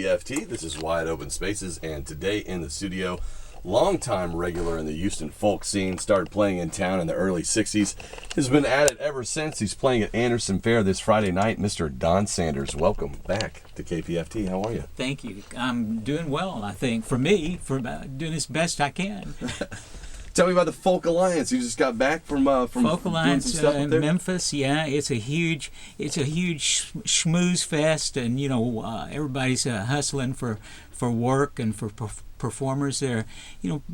KPFT, this is Wide Open Spaces, and today in the studio, longtime regular in the Houston folk scene, started playing in town in the early 60s, has been at it ever since. He's playing at Anderson Fair this Friday night. Mr. Don Sanders, welcome back to KPFT. How are you? Thank you. I'm doing well, I think, for doing as best I can. Tell me about the Folk Alliance. You just got back from Folk Alliance doing some stuff in there? Memphis. Yeah, it's a huge schmooze fest, and everybody's hustling for work and for performers. There,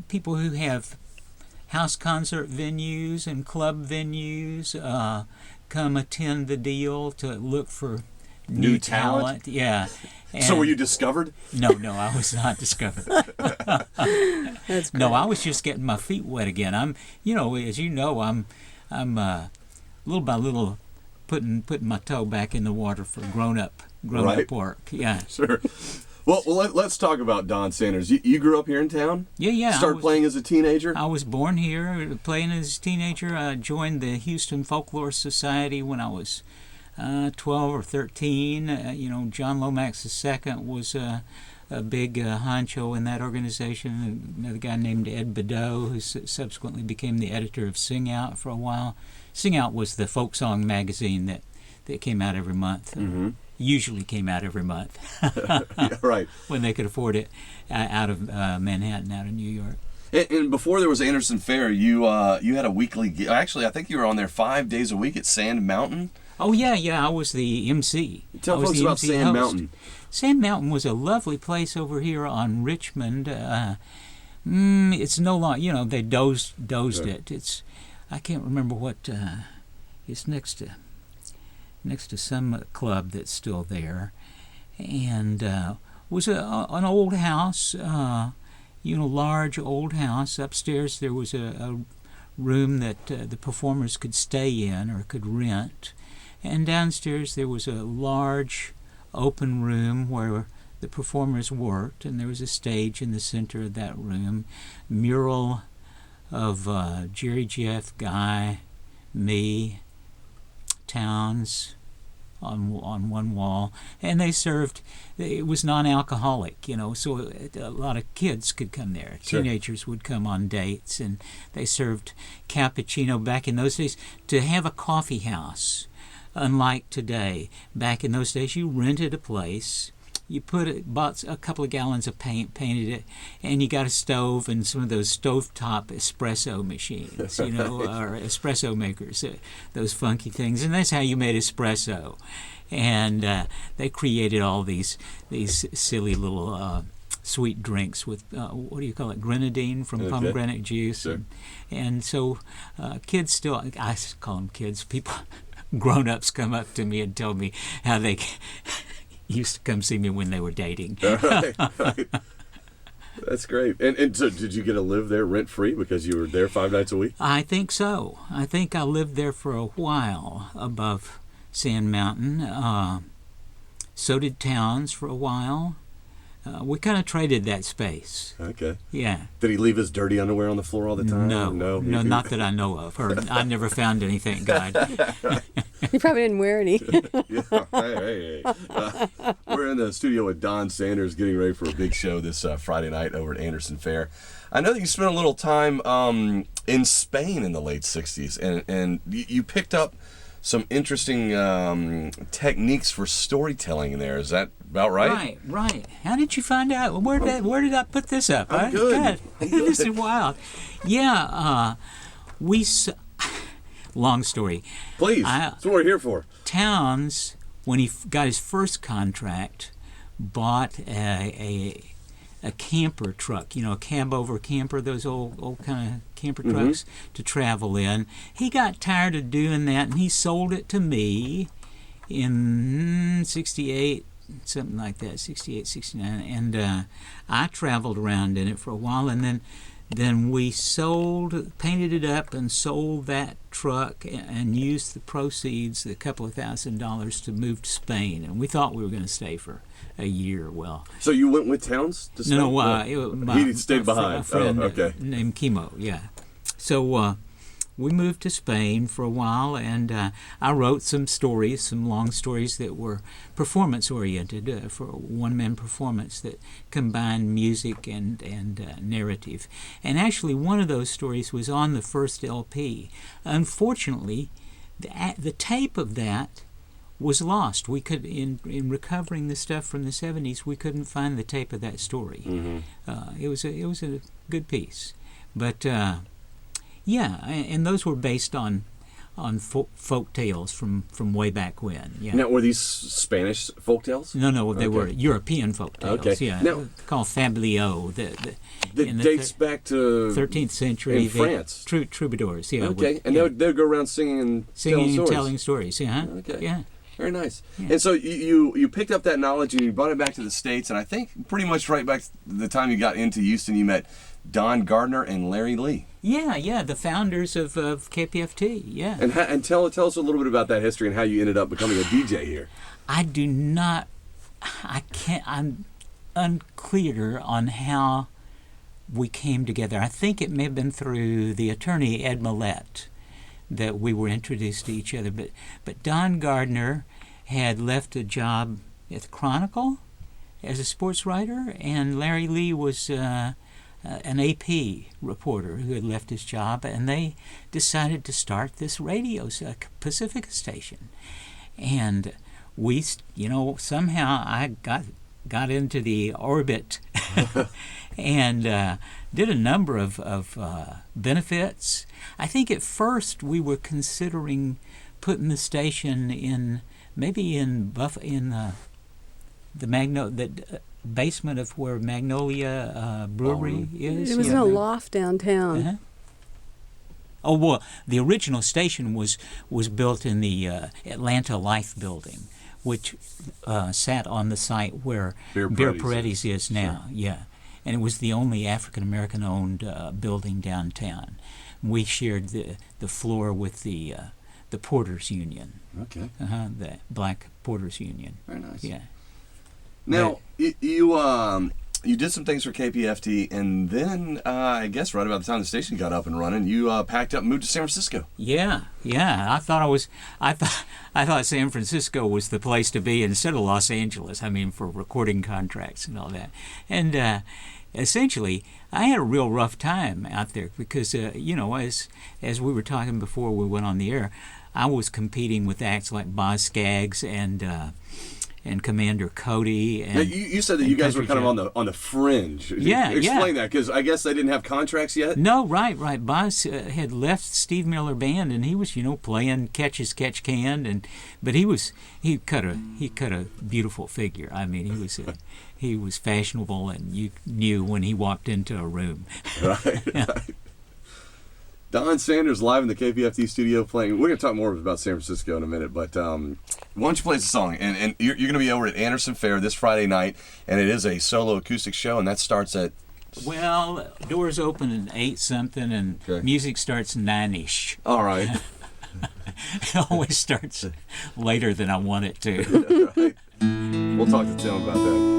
people who have house concert venues and club venues come attend the deal to look for new talent. Yeah. And so were you discovered? No, I was not discovered. That's great. No, I was just getting my feet wet again. I'm little by little putting my toe back in the water for grown up work. Yeah. Sure. Well, let's talk about Don Sanders. You grew up here in town? Yeah. Started playing as a teenager? I was born here, playing as a teenager. I joined the Houston Folklore Society when I was 12 or 13. John Lomax II was a big honcho in that organization. Another guy named Ed Bedeau, who subsequently became the editor of Sing Out for a while. Sing Out was the folk song magazine that came out every month. Mm-hmm. Usually came out every month. Yeah, right. When they could afford it, out of Manhattan, out of New York. And before there was Anderson Fair, you had a weekly gig. Actually, I think you were on there 5 days a week at Sand Mountain. Oh, yeah, I was the MC. Tell folks about Sand Mountain. Sand Mountain was a lovely place over here on Richmond. It's no longer, they dozed Sure. it. I can't remember what, it's next to some club that's still there. And was an old house, large old house. Upstairs there was a room that the performers could stay in or could rent. And downstairs there was a large open room where the performers worked, and there was a stage in the center of that room, mural of Jerry, Jeff, Guy, me, Towns on one wall, and they served. It was non-alcoholic, so a lot of kids could come there. Sure. Teenagers would come on dates, and they served cappuccino. Back in those days, to have a coffee house, unlike today, back in those days, you rented a place. You bought a couple of gallons of paint, painted it, and you got a stove and some of those stovetop espresso machines, or espresso makers, those funky things, and that's how you made espresso. And they created all these silly little sweet drinks with what do you call it, grenadine from pomegranate juice, Sure. and so kids still, I call them kids, people, grown-ups come up to me and tell me how they used to come see me when they were dating. Right. That's great. And so did you get to live there rent-free because you were there 5 nights a week? I think so. I think I lived there for a while above Sand Mountain. So did Towns for a while. We kind of traded that space. Okay. Yeah. Did he leave his dirty underwear on the floor all the time? No, not that I know of. Or I never found any, thank God. You probably didn't wear any. Yeah. Hey. We're in the studio with Don Sanders getting ready for a big show this Friday night over at Anderson Fair. I know that you spent a little time in Spain in the late 60s, and you picked up some interesting techniques for storytelling there. Is that about right? Right. How did you find out? Where did I put this up? I'm good. God, this is wild. Yeah, long story. Please, that's what we're here for. Towns, when he got his first contract, bought a camper truck, a cab-over camper, those old kind of camper trucks to travel in. He got tired of doing that, and he sold it to me in 68, something like that, 68, 69. And I traveled around in it for a while, and then we painted it up and sold that truck and used the proceeds, a couple of $1,000, to move to Spain. And we thought we were going to stay for a year. Well, so you went with Towns to Spain? No, he stayed behind. A friend okay. named Chemo, yeah. So we moved to Spain for a while, and I wrote some stories, some long stories that were performance-oriented, for one-man performance that combined music and narrative. And actually, one of those stories was on the first LP. Unfortunately, the tape of that was lost. We could, in recovering the stuff from the 70s, we couldn't find the tape of that story. It was a good piece, but yeah, and those were based on folk tales from way back when. Yeah. Now, were these Spanish folk tales? No, they were European folk tales. Okay. Yeah, now, called fabliaux. That dates back to 13th century in France. Troubadours. Yeah. Okay, and they'd go around singing and telling stories. Yeah. Okay. Yeah. Very nice. Yeah. And so you picked up that knowledge and you brought it back to the States, and I think pretty much right back to the time you got into Houston, you met Don Gardner and Larry Lee. Yeah, the founders of KPFT. Yeah. And tell us a little bit about that history and how you ended up becoming a DJ here. I'm unclear on how we came together. I think it may have been through the attorney Ed Millette that we were introduced to each other. But Don Gardner had left a job at the Chronicle as a sports writer, and Larry Lee was an AP reporter who had left his job, and they decided to start this radio Pacifica station. And we, somehow I got into the orbit and did a number of benefits. I think at first we were considering putting the station in the basement of where Magnolia Brewery is. It was in a loft downtown. Uh-huh. Oh, well, the original station was built in the Atlanta Life building, which sat on the site where Beer Paredes is now. Sure. Yeah, and it was the only African-American owned building downtown. We shared the floor with the Porters Union. Okay. The Black Porters Union. Very nice. Yeah. Now, you did some things for KPFT, and then I guess right about the time the station got up and running, you packed up and moved to San Francisco. Yeah. I thought San Francisco was the place to be instead of Los Angeles. I mean, for recording contracts and all that. And essentially, I had a real rough time out there because as we were talking before we went on the air, I was competing with acts like Boz Scaggs and Commander Cody. And now, you said that you guys were kind of on the fringe. Explain that, because I guess they didn't have contracts yet. No, right. Boz had left Steve Miller Band, and he was playing Catch as Catch Can, but he cut a beautiful figure. I mean, he was fashionable, and you knew when he walked into a room. Right. Don Sanders live in the KPFT studio playing. We're going to talk more about San Francisco in a minute, but why don't you play us a song? And you're going to be over at Anderson Fair this Friday night, and it is a solo acoustic show, and that starts at... Well, doors open at 8-something, and music starts 9-ish. All right. It always starts later than I want it to. Right. We'll talk to Tim about that.